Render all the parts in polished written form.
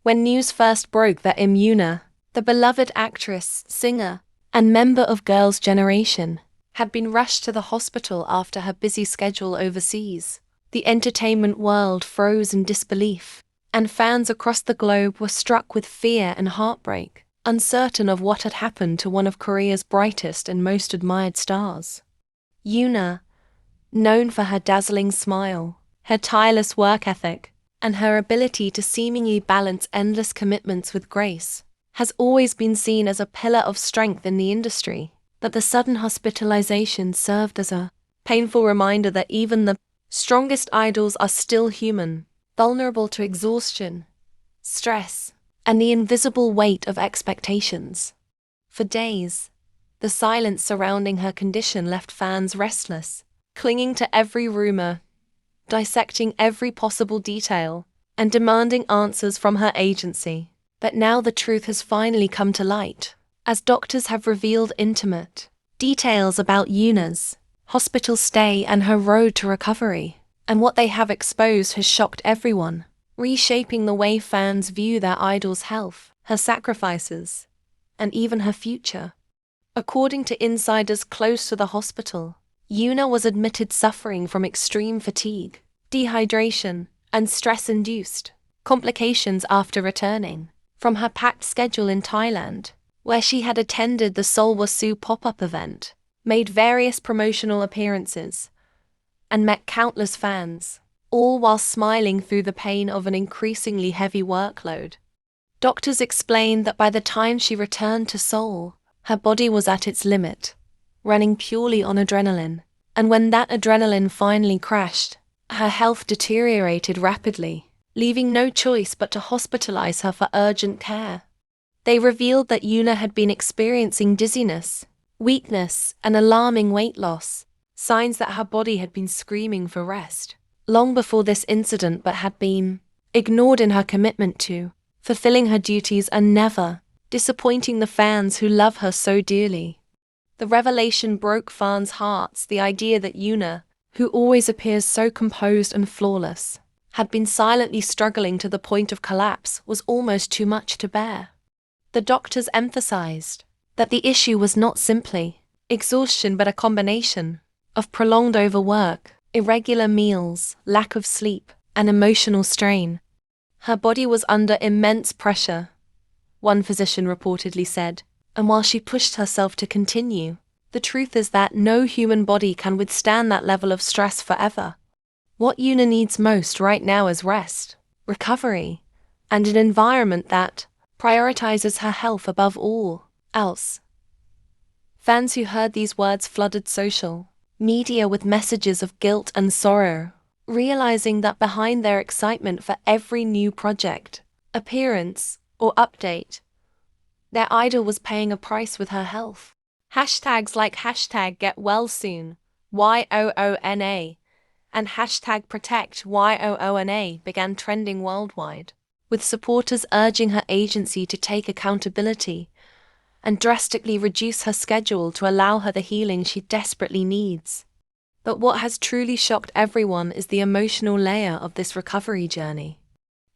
When news first broke that Yuna, the beloved actress, singer, and member of Girls' Generation, had been rushed to the hospital after her busy schedule overseas, the entertainment world froze in disbelief, and fans across the globe were struck with fear and heartbreak, uncertain of what had happened to one of Korea's brightest and most admired stars. Yoona, known for her dazzling smile, her tireless work ethic, and her ability to seemingly balance endless commitments with grace, has always been seen as a pillar of strength in the industry. But the sudden hospitalization served as a painful reminder that even the strongest idols are still human, vulnerable to exhaustion, stress, and the invisible weight of expectations. For days, the silence surrounding her condition left fans restless, clinging to every rumor, dissecting every possible detail, and demanding answers from her agency. But now the truth has finally come to light, as doctors have revealed intimate details about Yuna's hospital stay and her road to recovery. And what they have exposed has shocked everyone, reshaping the way fans view their idol's health, her sacrifices, and even her future. According to insiders close to the hospital, Yuna was admitted suffering from extreme fatigue, dehydration, and stress-induced complications after returning from her packed schedule in Thailand, where she had attended the Seoul Wasu pop-up event, made various promotional appearances, and met countless fans, all while smiling through the pain of an increasingly heavy workload. Doctors explained that by the time she returned to Seoul, her body was at its limit, running purely on adrenaline, and when that adrenaline finally crashed, her health deteriorated rapidly, leaving no choice but to hospitalize her for urgent care. They revealed that Yuna had been experiencing dizziness, weakness, and alarming weight loss, signs that her body had been screaming for rest, long before this incident, but had been ignored in her commitment to fulfilling her duties and never disappointing the fans who love her so dearly. The revelation broke fans' hearts, the idea that Yuna, who always appears so composed and flawless, had been silently struggling to the point of collapse, was almost too much to bear. The doctors emphasized that the issue was not simply exhaustion but a combination of prolonged overwork, irregular meals, lack of sleep, and emotional strain. Her body was under immense pressure, one physician reportedly said, and while she pushed herself to continue, the truth is that no human body can withstand that level of stress forever. What Yuna needs most right now is rest, recovery, and an environment that prioritizes her health above all else. Fans who heard these words flooded social media with messages of guilt and sorrow, realizing that behind their excitement for every new project, appearance, or update, their idol was paying a price with her health. Hashtags like #GetWellSoon, YOONA, and #ProtectYOONA began trending worldwide, with supporters urging her agency to take accountability and drastically reduce her schedule to allow her the healing she desperately needs. But what has truly shocked everyone is the emotional layer of this recovery journey.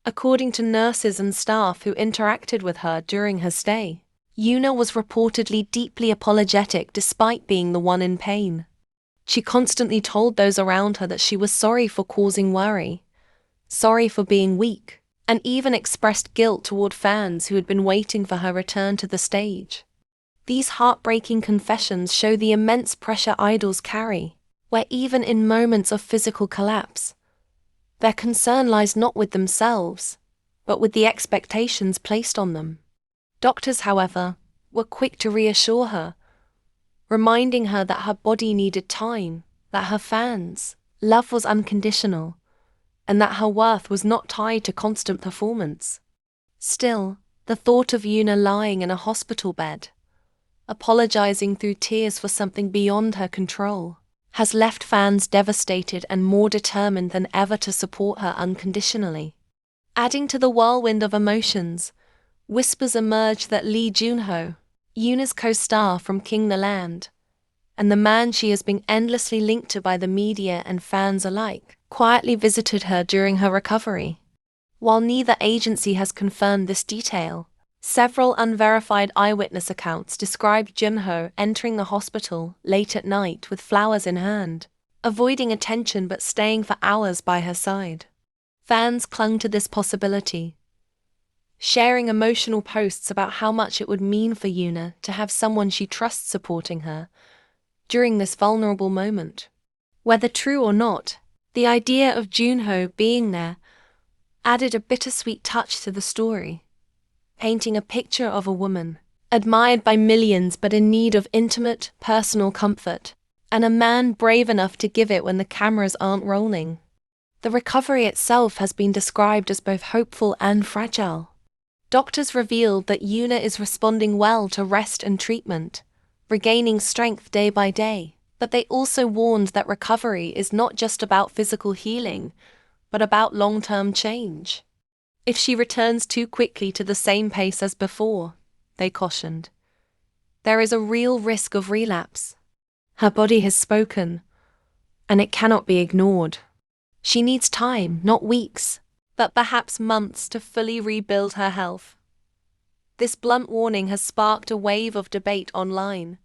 According to nurses and staff who interacted with her during her stay, Yuna was reportedly deeply apologetic despite being the one in pain. She constantly told those around her that she was sorry for causing worry, sorry for being weak, and even expressed guilt toward fans who had been waiting for her return to the stage. These heartbreaking confessions show the immense pressure idols carry, where even in moments of physical collapse, their concern lies not with themselves, but with the expectations placed on them. Doctors, however, were quick to reassure her, reminding her that her body needed time, that her fans' love was unconditional, and that her worth was not tied to constant performance. Still, the thought of Yuna lying in a hospital bed, apologizing through tears for something beyond her control, has left fans devastated and more determined than ever to support her unconditionally. Adding to the whirlwind of emotions, whispers emerged that Lee Junho, Yuna's co-star from King the Land, and the man she has been endlessly linked to by the media and fans alike, quietly visited her during her recovery. While neither agency has confirmed this detail, several unverified eyewitness accounts describe Junho entering the hospital late at night with flowers in hand, avoiding attention but staying for hours by her side. Fans clung to this possibility, sharing emotional posts about how much it would mean for Yuna to have someone she trusts supporting her during this vulnerable moment. Whether true or not, the idea of Junho being there added a bittersweet touch to the story, painting a picture of a woman admired by millions but in need of intimate, personal comfort, and a man brave enough to give it when the cameras aren't rolling. The recovery itself has been described as both hopeful and fragile. Doctors revealed that Yuna is responding well to rest and treatment, regaining strength day by day, but they also warned that recovery is not just about physical healing, but about long-term change. If she returns too quickly to the same pace as before, they cautioned, there is a real risk of relapse. Her body has spoken, and it cannot be ignored. She needs time, not weeks, but perhaps months to fully rebuild her health. This blunt warning has sparked a wave of debate online,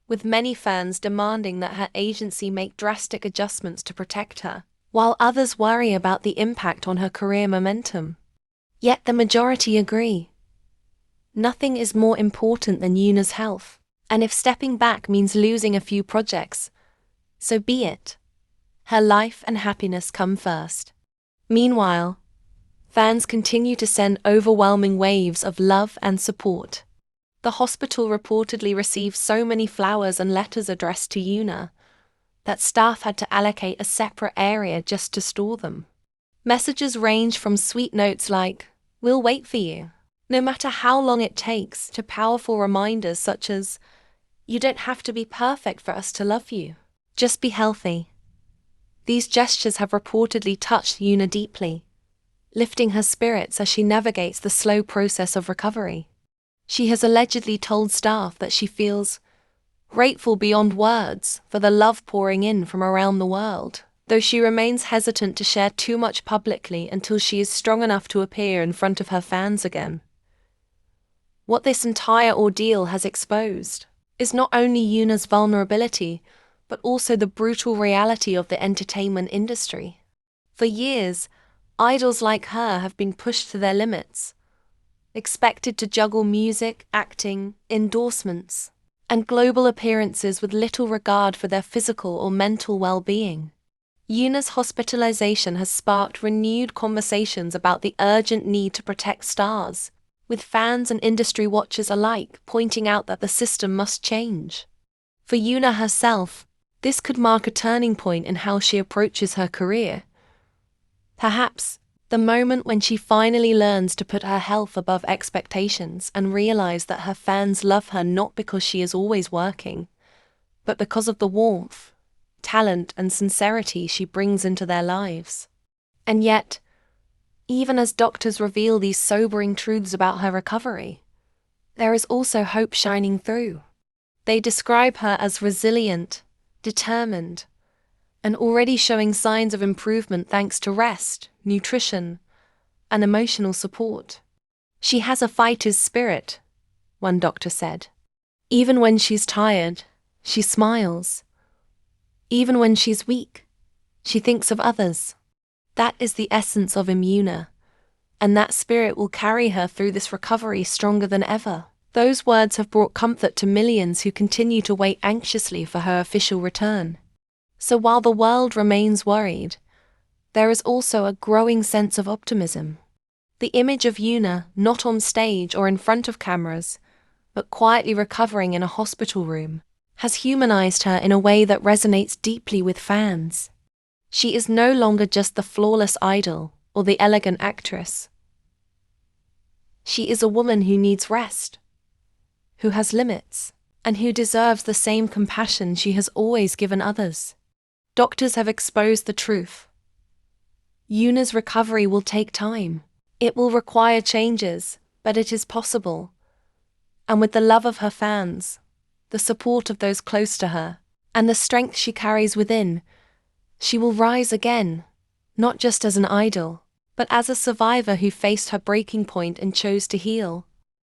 with many fans demanding that her agency make drastic adjustments to protect her, while others worry about the impact on her career momentum. Yet the majority agree. Nothing is more important than Yuna's health, and if stepping back means losing a few projects, so be it. Her life and happiness come first. Meanwhile, fans continue to send overwhelming waves of love and support. The hospital reportedly received so many flowers and letters addressed to Yuna that staff had to allocate a separate area just to store them. Messages range from sweet notes like, "We'll wait for you, no matter how long it takes," to powerful reminders such as, "You don't have to be perfect for us to love you. Just be healthy." These gestures have reportedly touched Yuna deeply, lifting her spirits as she navigates the slow process of recovery. She has allegedly told staff that she feels grateful beyond words for the love pouring in from around the world, though she remains hesitant to share too much publicly until she is strong enough to appear in front of her fans again. What this entire ordeal has exposed is not only Yuna's vulnerability, but also the brutal reality of the entertainment industry. For years, idols like her have been pushed to their limits, expected to juggle music, acting, endorsements, and global appearances with little regard for their physical or mental well-being. Yuna's hospitalization has sparked renewed conversations about the urgent need to protect stars, with fans and industry watchers alike pointing out that the system must change. For Yuna herself, this could mark a turning point in how she approaches her career. Perhaps the moment when she finally learns to put her health above expectations and realize that her fans love her not because she is always working, but because of the warmth, talent, and sincerity she brings into their lives. And yet, even as doctors reveal these sobering truths about her recovery, there is also hope shining through. They describe her as resilient, determined, and already showing signs of improvement thanks to rest, nutrition, and emotional support. "She has a fighter's spirit," one doctor said. "Even when she's tired, she smiles. Even when she's weak, she thinks of others." That is the essence of Yuna, and that spirit will carry her through this recovery stronger than ever. Those words have brought comfort to millions who continue to wait anxiously for her official return. So while the world remains worried, there is also a growing sense of optimism. The image of Yuna, not on stage or in front of cameras, but quietly recovering in a hospital room, has humanized her in a way that resonates deeply with fans. She is no longer just the flawless idol or the elegant actress. She is a woman who needs rest, who has limits, and who deserves the same compassion she has always given others. Doctors have exposed the truth. Yuna's recovery will take time. It will require changes, but it is possible. And with the love of her fans, the support of those close to her, and the strength she carries within, she will rise again, not just as an idol, but as a survivor who faced her breaking point and chose to heal.